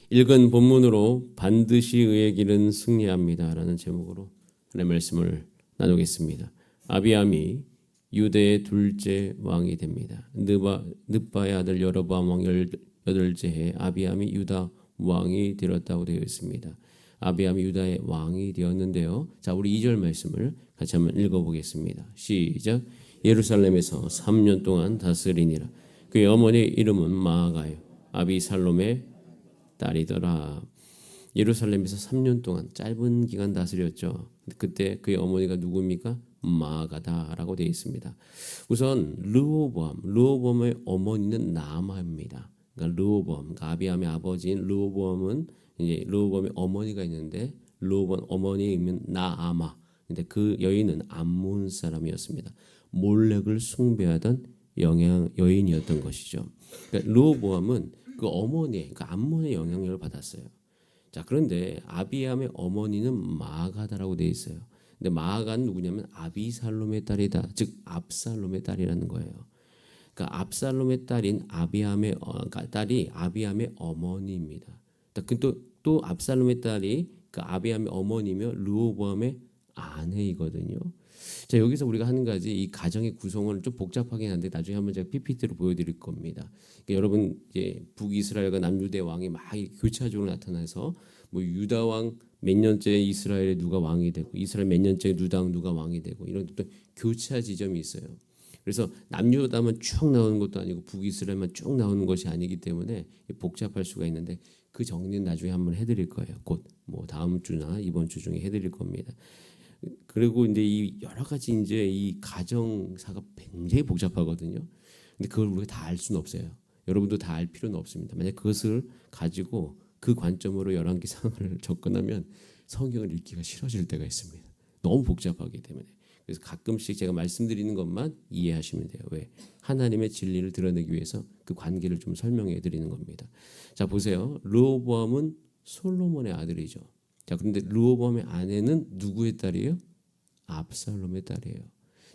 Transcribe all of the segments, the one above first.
읽은 본문으로 반드시 의의 길은 승리합니다 라는 제목으로 하나님의 말씀을 나누겠습니다. 아비암이 유대의 둘째 왕이 됩니다. 느바의 아들 여로보암 왕 18째 아비암이 유다 왕이 되었다고 되어 있습니다. 아비암이 유다의 왕이 되었는데요. 자, 우리 2절 말씀을 같이 한번 읽어보겠습니다. 시작. 예루살렘에서 3년 동안 다스리니라. 그의 어머니 이름은 마아가요. 아비살롬의 딸이더라. 예루살렘에서 3년 동안 짧은 기간 다스렸죠. 그때 그의 어머니가 누굽니까? 마아가다라고 되어 있습니다. 우선 르호보암의 어머니는 나아마입니다. 그러니까 르호보암, 아비암의 아버지인 르호보암은 이제 르호보암의 어머니가 있는데 르호보암 어머니의 이름은 나아마. 근데 그 여인은 암몬 사람이었습니다. 몰렉을 숭배하던 여인이었던 것이죠. 그러니까 르호보암은 그 어머니의, 그 암몬의 영향력을 받았어요. 자, 그런데 아비암의 어머니는 마아가다라고 되어 있어요. 근데 마아가는 누구냐면 아비살롬의 딸이다. 즉 압살롬의 딸이라는 거예요. 그러니까 압살롬의 딸인 아비암의 딸이 아비암의 어머니입니다. 또 압살롬의 딸이 그 아비암의 어머니며 르호보암의 아내이거든요. 자, 여기서 우리가 하는 가지 이 가정의 구성은 좀 복잡하긴 한데 나중에 한번 제가 PPT로 보여드릴 겁니다. 그러니까 여러분 이제 북이스라엘과 남유대 왕이 막 교차적으로 나타나서 뭐 유다 왕 몇 년째 이스라엘에 누가 왕이 되고 이스라엘 몇 년째 유다 왕 누가 왕이 되고 이런 또 교차 지점이 있어요. 그래서 남유다만 쭉 나오는 것도 아니고 북이스라엘만 쭉 나오는 것이 아니기 때문에 복잡할 수가 있는데 그 정리는 나중에 한번 해드릴 거예요. 곧 뭐 다음 주나 이번 주 중에 해드릴 겁니다. 그리고 이제 이 여러 가지 이제 이 가정사가 굉장히 복잡하거든요. 근데 그걸 우리가 다 알 수는 없어요. 여러분도 다 알 필요는 없습니다. 만약 그것을 가지고 그 관점으로 열왕기상을 접근하면 성경을 읽기가 싫어질 때가 있습니다. 너무 복잡하기 때문에. 그래서 가끔씩 제가 말씀드리는 것만 이해하시면 돼요. 왜? 하나님의 진리를 드러내기 위해서 그 관계를 좀 설명해 드리는 겁니다. 자, 보세요. 르호보암은 솔로몬의 아들이죠. 자, 그런데 르호보암의 아내는 누구의 딸이에요? 압살롬의 딸이에요.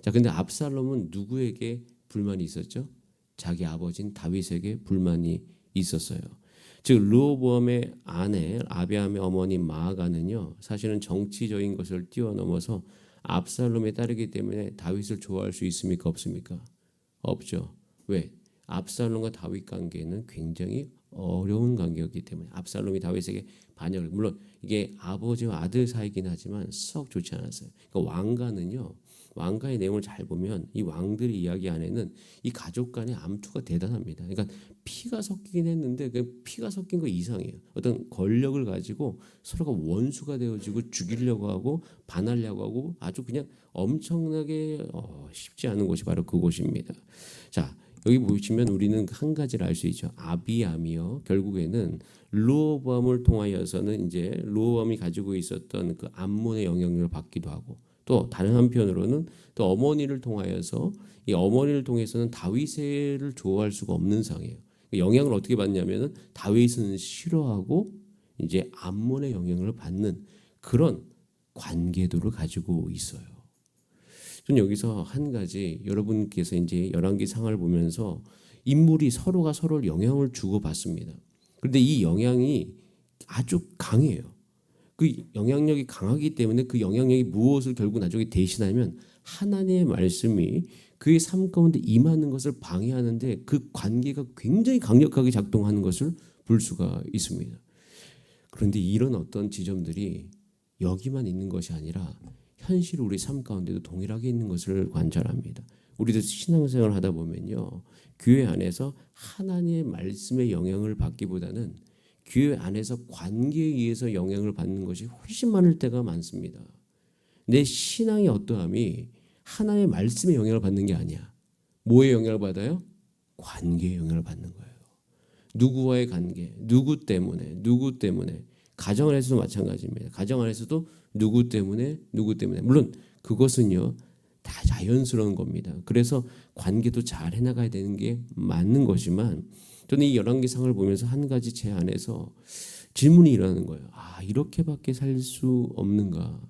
자, 근데 압살롬은 누구에게 불만이 있었죠? 자기 아버지인 다윗에게 불만이 있었어요. 즉 르호보암의 아내 아비암의 어머니 마아가는요, 사실은 정치적인 것을 뛰어넘어서 압살롬의 딸이기 때문에 다윗을 좋아할 수 있습니까? 없습니까? 없죠. 왜? 압살롬과 다윗 관계는 굉장히 어려운 관계였기 때문에 압살롬이 다윗에게 반역을, 물론 이게 아버지와 아들 사이긴 하지만 썩 좋지 않았어요. 그러니까 왕가의 내용을 잘 보면 이 왕들의 이야기 안에는 이 가족 간의 암투가 대단합니다. 그러니까 피가 섞이긴 했는데 그 피가 섞인 거 이상이에요. 어떤 권력을 가지고 서로가 원수가 되어지고 죽이려고 하고 반하려고 하고 아주 그냥 엄청나게 쉽지 않은 곳이 바로 그곳입니다. 자, 여기 보시면 우리는 한 가지를 알 수 있죠. 아비암이요, 결국에는 르호보암을 통하여서는 이제 르호보암이 가지고 있었던 그 암몬의 영향력을 받기도 하고, 또 다른 한편으로는 또 어머니를 통하여서 이 어머니를 통해서는 다윗을 좋아할 수가 없는 상이에요. 영향을 어떻게 받냐면은 다윗은 싫어하고 이제 암몬의 영향을 받는 그런 관계도를 가지고 있어요. 저는 여기서 한 가지, 여러분께서 이제 열왕기 상을 보면서 인물이 서로가 서로를 영향을 주고 받습니다. 그런데 이 영향이 아주 강해요. 그 영향력이 강하기 때문에 그 영향력이 무엇을 결국 나중에 대신하면 하나님의 말씀이 그의 삶 가운데 임하는 것을 방해하는데 그 관계가 굉장히 강력하게 작동하는 것을 볼 수가 있습니다. 그런데 이런 어떤 지점들이 여기만 있는 것이 아니라 현실 우리 삶 가운데도 동일하게 있는 것을 관찰합니다. 우리도 신앙생활을 하다 보면요, 교회 안에서 하나님의 말씀의 영향을 받기보다는 교회 안에서 관계에 의해서 영향을 받는 것이 훨씬 많을 때가 많습니다. 내 신앙의 어떠함이 하나님의 말씀의 영향을 받는 게 아니야. 뭐의 영향을 받아요? 관계의 영향을 받는 거예요. 누구와의 관계, 누구 때문에. 가정 안에서도 마찬가지입니다. 가정 안에서도 누구 때문에. 물론 그것은요, 다 자연스러운 겁니다. 그래서 관계도 잘 해나가야 되는 게 맞는 것이지만, 저는 이 열왕기상을 보면서 한 가지 제 안에서 질문이 일어나는 거예요. 아, 이렇게밖에 살 수 없는가?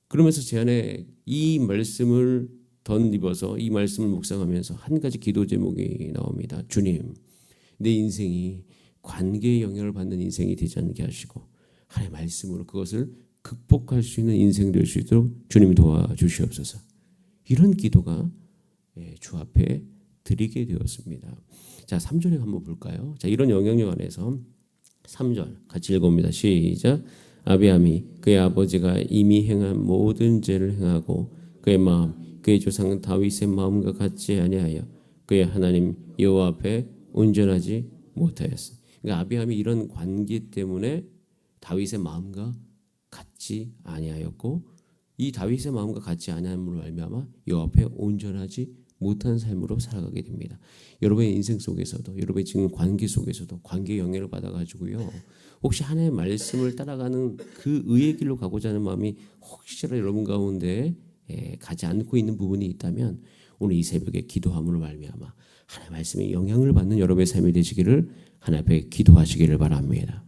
그러면서 제 안에 이 말씀을 덧입어서 이 말씀을 묵상하면서 한 가지 기도 제목이 나옵니다. 주님, 내 인생이 관계의 영향을 받는 인생이 되지 않게 하시고 하나님의 말씀으로 그것을 극복할 수 있는 인생 될 수 있도록 주님 도와주시옵소서. 이런 기도가 주 앞에 드리게 되었습니다. 자, 3절에 한번 볼까요? 자, 이런 영향력 안에서 3절 같이 읽어봅니다. 시작. 아비암이 그의 아버지가 이미 행한 모든 죄를 행하고 그의 마음 그의 조상 다윗의 마음과 같지 아니하여 그의 하나님 여호와 앞에 온전하지 못하였어. 그러니까 아비암이 이런 관계 때문에 다윗의 마음과 같지 아니하였고 이 다윗의 마음과 같지 아니함으로 말미암아 여호와 앞에 온전하지 못한 삶으로 살아가게 됩니다. 여러분의 인생 속에서도 여러분의 지금 관계 속에서도 관계 영향을 받아가지고요. 혹시 하나님의 말씀을 따라가는 그 의의 길로 가고자 하는 마음이 혹시라도 여러분 가운데 가지 않고 있는 부분이 있다면 오늘 이 새벽에 기도함으로 말미암아 하나님의 말씀에 영향을 받는 여러분의 삶이 되시기를 하나님 앞에 기도하시기를 바랍니다.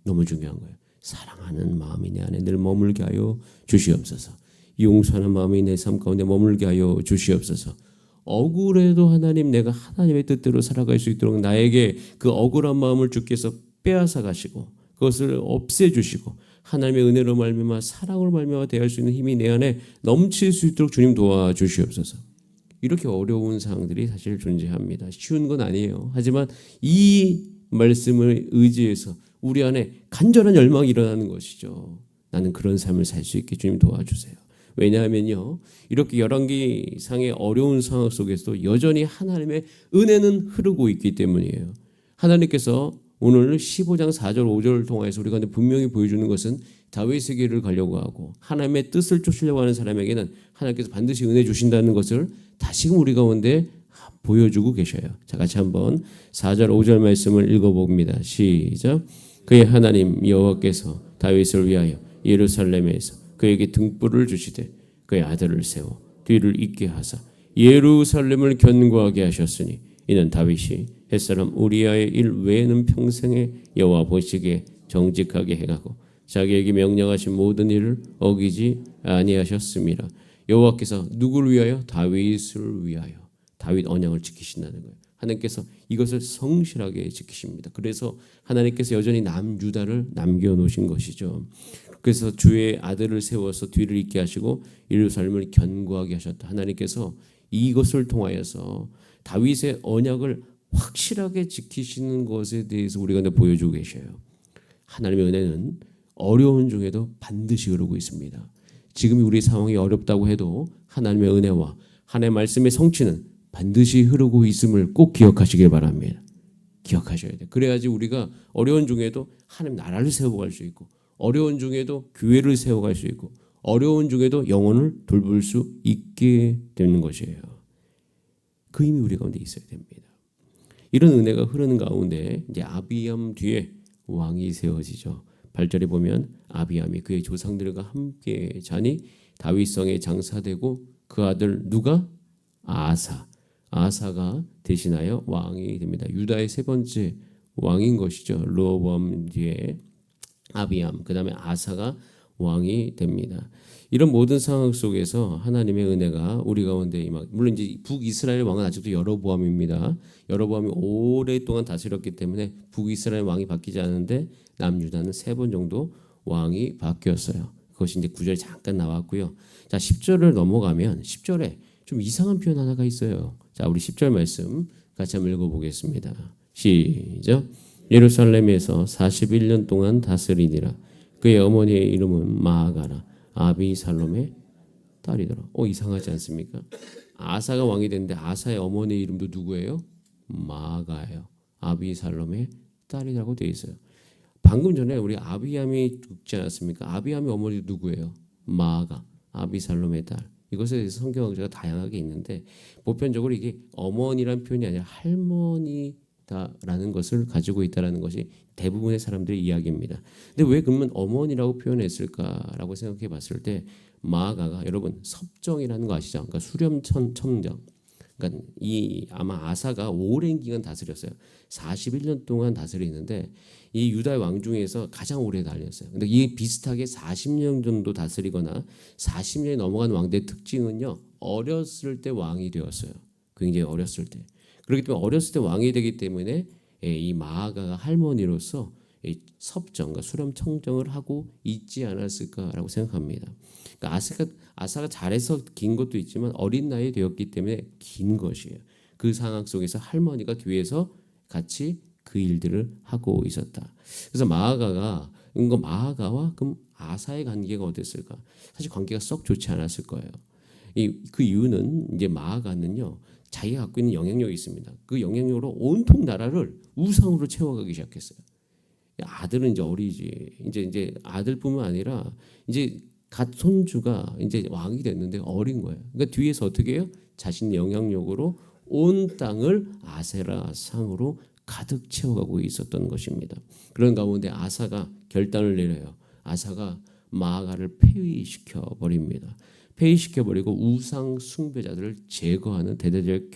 너무 중요한 거예요. 사랑하는 마음이 내 안에 늘 머물게 하여 주시옵소서. 용서하는 마음이 내 삶 가운데 머물게 하여 주시옵소서. 억울해도 하나님 내가 하나님의 뜻대로 살아갈 수 있도록 나에게 그 억울한 마음을 주께서 빼앗아 가시고 그것을 없애주시고 하나님의 은혜로 말미암아 사랑으로 말미암아 대할 수 있는 힘이 내 안에 넘칠 수 있도록 주님 도와주시옵소서. 이렇게 어려운 상황들이 사실 존재합니다. 쉬운 건 아니에요. 하지만 이 말씀을 의지해서 우리 안에 간절한 열망이 일어나는 것이죠. 나는 그런 삶을 살 수 있게 주님 도와주세요. 왜냐하면요, 이렇게 열왕기상의 어려운 상황 속에서도 여전히 하나님의 은혜는 흐르고 있기 때문이에요. 하나님께서 오늘 15장 4절 5절을 통해서 우리가 분명히 보여주는 것은 다윗의 길을 가려고 하고 하나님의 뜻을 쫓으려고 하는 사람에게는 하나님께서 반드시 은혜 주신다는 것을 다시금 우리 가운데 보여주고 계셔요. 자, 같이 한번 4절 5절 말씀을 읽어봅니다. 시작. 그의 하나님 여호와께서 다윗을 위하여 예루살렘에서 그에게 등불을 주시되 그의 아들을 세워 뒤를 잇게 하사 예루살렘을 견고하게 하셨으니 이는 다윗이 햇사람 우리아의 일 외에는 평생에 여호와 보시기에 정직하게 행하고 자기에게 명령하신 모든 일을 어기지 아니하셨습니다. 여호와께서 누구를 위하여? 다윗을 위하여 다윗 언약을 지키신다는 거예요. 하나님께서 이것을 성실하게 지키십니다. 그래서 하나님께서 여전히 남유다를 남겨놓으신 것이죠. 그래서 주의 아들을 세워서 뒤를 잇게 하시고 예루살렘을 견고하게 하셨다. 하나님께서 이것을 통하여서 다윗의 언약을 확실하게 지키시는 것에 대해서 우리가 보여주고 계셔요. 하나님의 은혜는 어려운 중에도 반드시 흐르고 있습니다. 지금 우리 상황이 어렵다고 해도 하나님의 은혜와 하나님의 말씀의 성취는 반드시 흐르고 있음을 꼭 기억하시길 바랍니다. 기억하셔야 돼요. 그래야지 우리가 어려운 중에도 하나님 나라를 세워갈 수 있고 어려운 중에도 교회를 세워갈 수 있고 어려운 중에도 영혼을 돌볼 수 있게 되는 것이에요. 그 힘이 우리 가운데 있어야 됩니다. 이런 은혜가 흐르는 가운데 이제 아비암 뒤에 왕이 세워지죠. 8절에 보면 아비암이 그의 조상들과 함께 자니 다윗성에 장사되고 그 아들 누가? 아사가 대신하여 왕이 됩니다. 유다의 세 번째 왕인 것이죠. 르호보암 뒤에 아비암, 그 다음에 아사가 왕이 됩니다. 이런 모든 상황 속에서 하나님의 은혜가 우리 가운데 임하고, 물론 이제 북이스라엘 왕은 아직도 여로보암입니다. 여로보암이 오랫동안 다스렸기 때문에 북이스라엘 왕이 바뀌지 않는데 남유다는 3번 정도 왕이 바뀌었어요. 그것이 이제 9절에 잠깐 나왔고요. 자, 10절을 넘어가면 10절에 좀 이상한 표현 하나가 있어요. 자, 우리 10절 말씀 같이 한번 읽어보겠습니다. 시작. 예루살렘에서 41년 동안 다스리니라. 그의 어머니의 이름은 마아가라. 아비살롬의 딸이더라. 이상하지 않습니까? 아사가 왕이 됐는데 아사의 어머니의 이름도 누구예요? 마아가예요. 아비살롬의 딸이라고 되어 있어요. 방금 전에 우리 아비암이 죽지 않았습니까? 아비암의 어머니 누구예요? 마아가, 아비살롬의 딸. 이것에 대해서 성경학자가 다양하게 있는데 보편적으로 이게 어머니란 표현이 아니라 할머니다라는 것을 가지고 있다라는 것이 대부분의 사람들의 이야기입니다. 근데 왜 그러면 어머니라고 표현했을까라고 생각해 봤을 때 마아가가 여러분 섭정이라는 거 아시죠? 그러니까 수렴청정. 그러니까 아마 아사가 오랜 기간 다스렸어요. 41년 동안 다스리는데 이 유다의 왕 중에서 가장 오래 다녔어요. 근데 이 비슷하게 40년 정도 다스리거나 40년이 넘어간 왕들의 특징은요. 어렸을 때 왕이 되었어요. 굉장히 어렸을 때. 그렇기 때문에 어렸을 때 왕이 되기 때문에 이 마아가가 할머니로서 이 섭정과 수렴 청정을 하고 있지 않았을까라고 생각합니다. 그러니까 아사가 잘해서 긴 것도 있지만 어린 나이에 되었기 때문에 긴 것이에요. 그 상황 속에서 할머니가 뒤에서 같이 그 일들을 하고 있었다. 그래서 마아가와 그럼 아사의 관계가 어땠을까? 사실 관계가 썩 좋지 않았을 거예요. 그 이유는 이제 마아가는요, 자기가 갖고 있는 영향력이 있습니다. 그 영향력으로 온통 나라를 우상으로 채워가기 시작했어요. 아들은 이제 어리지. 이제 아들뿐만 아니라 이제 갓 손주가 이제 왕이 됐는데 어린 거예요. 그러니까 뒤에서 어떻게 해요? 자신의 영향력으로 온 땅을 아세라 상으로 가득 채워가고 있었던 것입니다. 그런 가운데 아사가 결단을 내려요. 아사가 마아가를 폐위시켜 버립니다. 폐위시켜 버리고 우상 숭배자들을 제거하는 대대적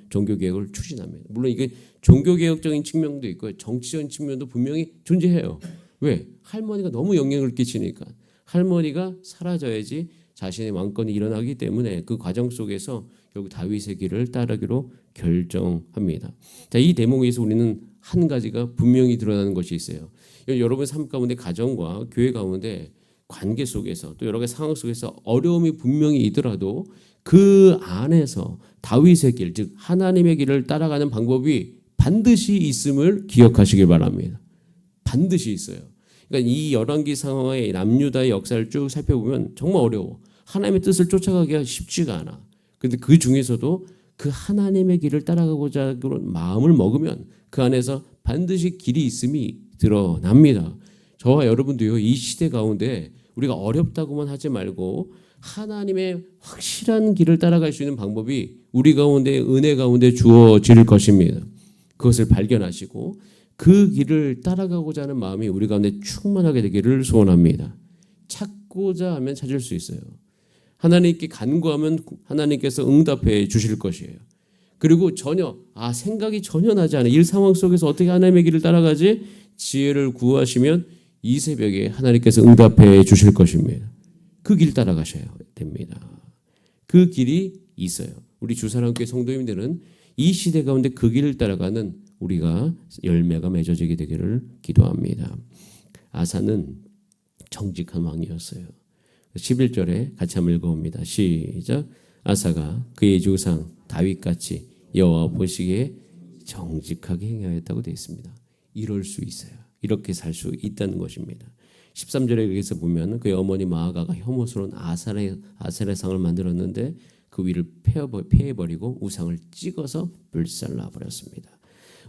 종교 개혁을 추진합니다. 물론 이게 종교 개혁적인 측면도 있고 정치적인 측면도 분명히 존재해요. 왜? 할머니가 너무 영향을 끼치니까. 할머니가 사라져야지 자신의 왕권이 일어나기 때문에 그 과정 속에서 결국 다윗의 길을 따르기로 결정합니다. 자, 이 대목에서 우리는 한 가지가 분명히 드러나는 것이 있어요. 여러분 삶 가운데 가정과 교회 가운데 관계 속에서 또 여러 가지 상황 속에서 어려움이 분명히 있더라도 그 안에서 다윗의 길, 즉 하나님의 길을 따라가는 방법이 반드시 있음을 기억하시길 바랍니다. 반드시 있어요. 그러니까 이 열왕기 상황의 남유다의 역사를 쭉 살펴보면 정말 어려워. 하나님의 뜻을 쫓아가기가 쉽지가 않아. 그런데 그 중에서도 그 하나님의 길을 따라가고자 하는 마음을 먹으면 그 안에서 반드시 길이 있음이 드러납니다. 저와 여러분도요, 이 시대 가운데 우리가 어렵다고만 하지 말고 하나님의 확실한 길을 따라갈 수 있는 방법이 우리 가운데 은혜 가운데 주어질 것입니다. 그것을 발견하시고 그 길을 따라가고자 하는 마음이 우리 가운데 충만하게 되기를 소원합니다. 찾고자 하면 찾을 수 있어요. 하나님께 간구하면 하나님께서 응답해 주실 것이에요. 그리고 생각이 전혀 나지 않은 이 상황 속에서 어떻게 하나님의 길을 따라가지? 지혜를 구하시면 이 새벽에 하나님께서 응답해 주실 것입니다. 그 길 따라가셔야 됩니다. 그 길이 있어요. 우리 주사랑교회 성도님들은 이 시대 가운데 그 길을 따라가는 우리가 열매가 맺어지게 되기를 기도합니다. 아사는 정직한 왕이었어요. 11절에 같이 한번 읽어봅니다. 시작. 아사가 그의 조상 다윗같이 여호와 보시기에 정직하게 행하였다고 되어 있습니다. 이럴 수 있어요. 이렇게 살 수 있다는 것입니다. 13절에 여기서 보면 그의 어머니 마아가가 혐오스러운 아사레 상을 만들었는데 그 위를 폐해버리고 우상을 찍어서 불살라 버렸습니다.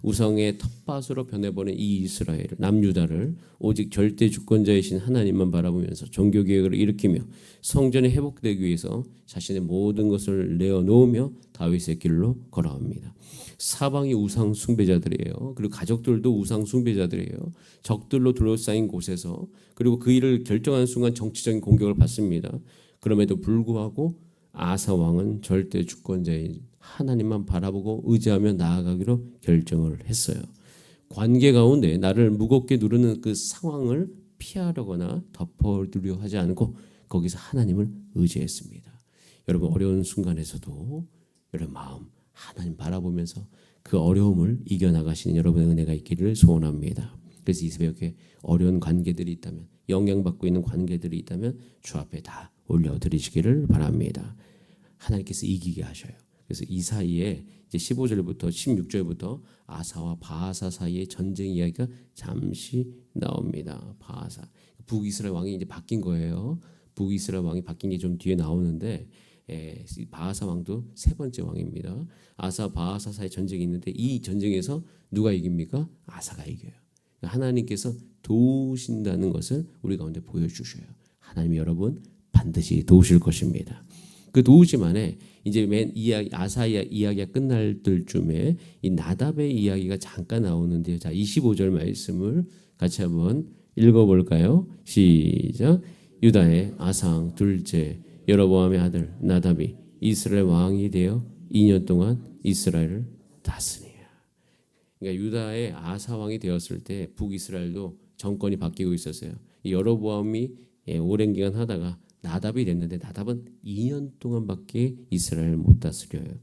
우상의 텃밭으로 변해버린 이 이스라엘 남유다를 오직 절대 주권자이신 하나님만 바라보면서 종교개혁을 일으키며 성전이 회복되기 위해서 자신의 모든 것을 내어놓으며 다윗의 길로 걸어갑니다. 사방이 우상 숭배자들이에요. 그리고 가족들도 우상 숭배자들이에요. 적들로 둘러싸인 곳에서 그리고 그 일을 결정하는 순간 정치적인 공격을 받습니다. 그럼에도 불구하고 아사 왕은 절대 주권자인 하나님만 바라보고 의지하며 나아가기로 결정을 했어요. 관계 가운데 나를 무겁게 누르는 그 상황을 피하려거나 덮어두려 하지 않고 거기서 하나님을 의지했습니다. 여러분 어려운 순간에서도 여러분 마음 하나님 바라보면서 그 어려움을 이겨나가시는 여러분의 은혜가 있기를 소원합니다. 그래서 이 새벽에 어려운 관계들이 있다면 영향받고 있는 관계들이 있다면 주 앞에 다 올려드리시기를 바랍니다. 하나님께서 이기게 하셔요. 그래서 이 사이에 이제 15절부터 16절부터 아사와 바아사 사이의 전쟁 이야기가 잠시 나옵니다. 바아사 북이스라엘 왕이 이제 바뀐 거예요. 북이스라엘 왕이 바뀐 게 좀 뒤에 나오는데 바아사 왕도 세 번째 왕입니다. 아사 바아사 사이 전쟁이 있는데 이 전쟁에서 누가 이깁니까? 아사가 이겨요. 하나님께서 도우신다는 것을 우리 가운데 보여주셔요. 하나님이 여러분 반드시 도우실 것입니다. 그 도우심 안에 이제 아사 이야기가 끝날 때쯤에 이 나답의 이야기가 잠깐 나오는데요. 자, 25절 말씀을 같이 한번 읽어볼까요? 시작. 유다의 아상 둘째 여로보암의 아들 나답이 이스라엘 왕이 되어 2년 동안 이스라엘을 다스리라. 그러니까 유다의 아사 왕이 되었을 때 북이스라엘도 정권이 바뀌고 있었어요. 여로보암이 오랜 기간 하다가 나답이 됐는데 나답은 2년 동안밖에 이스라엘을 못 다스려요.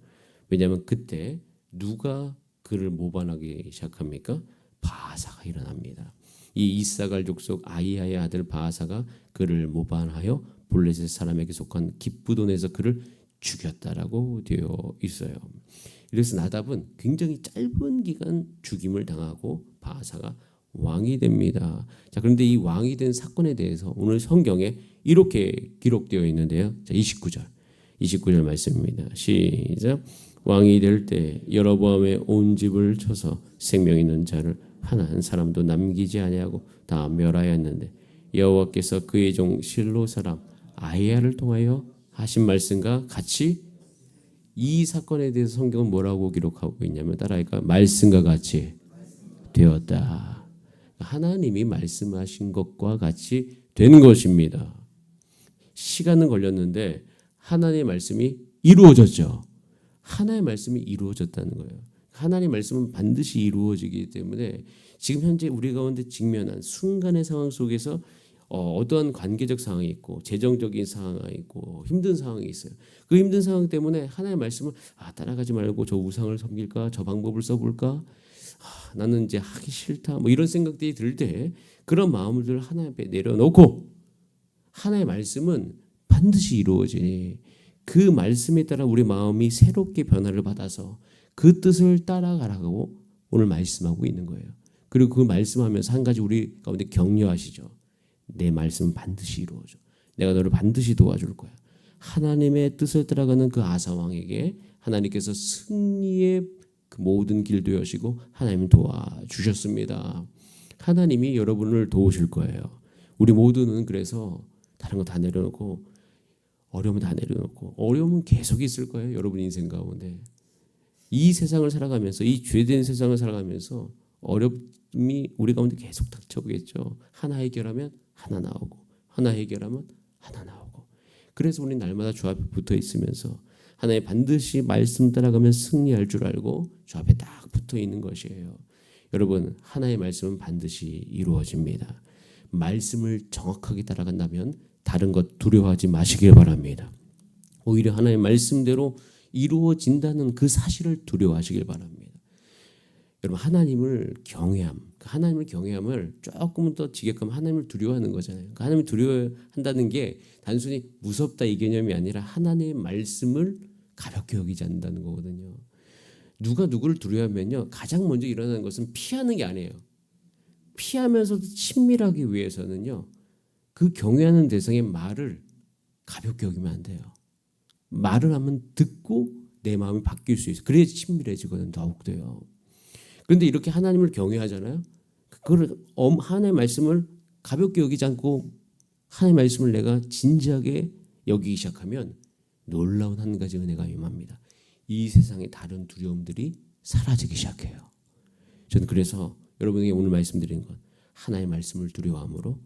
왜냐하면 그때 누가 그를 모반하기 시작합니까? 바하사가 일어납니다. 이 이사갈 족속 아히야의 아들 바하사가 그를 모반하여 블레셋 사람에게 속한 기브돈에서 그를 죽였다라고 되어 있어요. 그래서 나답은 굉장히 짧은 기간 죽임을 당하고 바하사가 왕이 됩니다. 자, 그런데 이 왕이 된 사건에 대해서 오늘 성경에 이렇게 기록되어 있는데요. 자, 29절 말씀입니다. 시작. 왕이 될 때 여로보암의 온 집을 쳐서 생명 있는 자를 하나 한 사람도 남기지 아니하고 다 멸하였는데 여호와께서 그의 종 실로 사람 아히야를 통하여 하신 말씀과 같이 이 사건에 대해서 성경은 뭐라고 기록하고 있냐면 따라할까요? 말씀과 같이 되었다. 하나님이 말씀하신 것과 같이 된 것입니다. 시간은 걸렸는데 하나님의 말씀이 이루어졌죠. 하나님의 말씀이 이루어졌다는 거예요. 하나님의 말씀은 반드시 이루어지기 때문에 지금 현재 우리 가운데 직면한 순간의 상황 속에서 어떠한 관계적 상황이 있고 재정적인 상황이 있고 힘든 상황이 있어요. 그 힘든 상황 때문에 하나님의 말씀을 따라가지 말고 저 우상을 섬길까? 저 방법을 써볼까? 나는 이제 하기 싫다. 뭐 이런 생각들이 들 때 그런 마음을 하나님 앞에 내려놓고 하나님의 말씀은 반드시 이루어지니 그 말씀에 따라 우리 마음이 새롭게 변화를 받아서 그 뜻을 따라가라고 오늘 말씀하고 있는 거예요. 그리고 그 말씀하면서 한 가지 우리 가운데 격려하시죠. 내 말씀은 반드시 이루어져. 내가 너를 반드시 도와줄 거야. 하나님의 뜻을 따라가는 그 아사 왕에게 하나님께서 승리의 그 모든 길도 여시고 하나님은 도와주셨습니다. 하나님이 여러분을 도우실 거예요. 우리 모두는 그래서 다른 거 다 내려놓고 어려움은 다 내려놓고 어려움은 계속 있을 거예요. 여러분 인생 가운데. 이 세상을 살아가면서 이 죄된 세상을 살아가면서 어려움이 우리 가운데 계속 닥쳐오겠죠. 하나 해결하면 하나 나오고 하나 해결하면 하나 나오고 그래서 우리 날마다 주 앞에 붙어 있으면서 하나님 반드시 말씀 따라가면 승리할 줄 알고 주 앞에 딱 붙어 있는 것이에요. 여러분 하나의 말씀은 반드시 이루어집니다. 말씀을 정확하게 따라간다면 다른 것 두려워하지 마시길 바랍니다. 오히려 하나의 말씀대로 이루어진다는 그 사실을 두려워하시길 바랍니다. 여러분 하나님을 경외함을 조금은 더 지게끔 하나님을 두려워하는 거잖아요. 하나님을 두려워한다는 게 단순히 무섭다 이 개념이 아니라 하나님의 말씀을 가볍게 여기지 않는다는 거거든요. 누가 누구를 두려워하면요 가장 먼저 일어나는 것은 피하는 게 아니에요. 피하면서도 친밀하기 위해서는요 그 경외하는 대상의 말을 가볍게 여기면 안 돼요. 말을 하면 듣고 내 마음이 바뀔 수 있어요. 그래야 친밀해지거든요. 더욱더요. 그런데 이렇게 하나님을 경외하잖아요. 그걸 하나님의 말씀을 가볍게 여기지 않고 하나님의 말씀을 내가 진지하게 여기기 시작하면 놀라운 한 가지 은혜가 임합니다. 이 세상의 다른 두려움들이 사라지기 시작해요. 저는 그래서 여러분에게 오늘 말씀드린 것 하나님의 말씀을 두려워함으로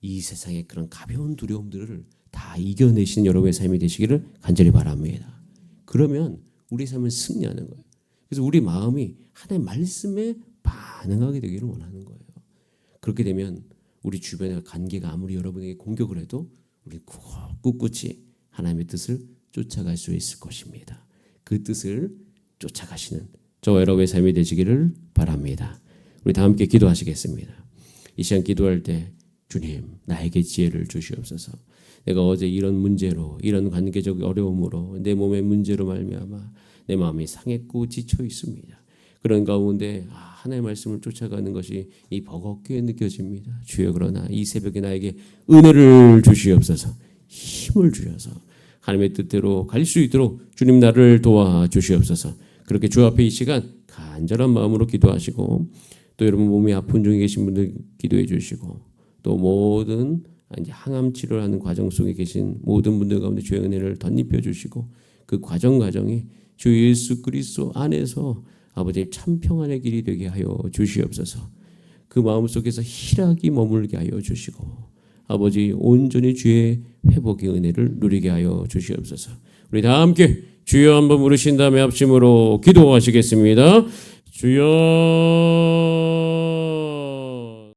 이 세상의 그런 가벼운 두려움들을 다 이겨내시는 여러분의 삶이 되시기를 간절히 바랍니다. 그러면 우리 삶은 승리하는 거예요. 그래서 우리 마음이 하나님의 말씀에 반응하게 되기를 원하는 거예요. 그렇게 되면 우리 주변의 관계가 아무리 여러분에게 공격을 해도 우리 꿋꿋이 하나님의 뜻을 쫓아갈 수 있을 것입니다. 그 뜻을 쫓아가시는 저와 여러분의 삶이 되시기를 바랍니다. 우리 다 함께 기도하시겠습니다. 이 시간 기도할 때 주님 나에게 지혜를 주시옵소서. 내가 어제 이런 문제로 이런 관계적 어려움으로 내 몸의 문제로 말미암아 내 마음이 상했고 지쳐 있습니다. 그런 가운데 하나님의 말씀을 쫓아가는 것이 이 버겁게 느껴집니다. 주여 그러나 이 새벽에 나에게 은혜를 주시옵소서. 힘을 주셔서 하나님의 뜻대로 갈 수 있도록 주님 나를 도와주시옵소서. 그렇게 주 앞에 이 시간 간절한 마음으로 기도하시고 또 여러분 몸이 아픈 중에 계신 분들 기도해 주시고 또 모든 이제 항암 치료를 하는 과정 속에 계신 모든 분들 가운데 주의 은혜를 덧입혀 주시고 그 과정이 주 예수 그리스도 안에서 아버지 참 평안의 길이 되게 하여 주시옵소서. 그 마음속에서 희락이 머물게 하여 주시고 아버지 온전히 주의 회복의 은혜를 누리게 하여 주시옵소서. 우리 다 함께 주여 한번 부르신 다음에 합심으로 기도하시겠습니다. 주여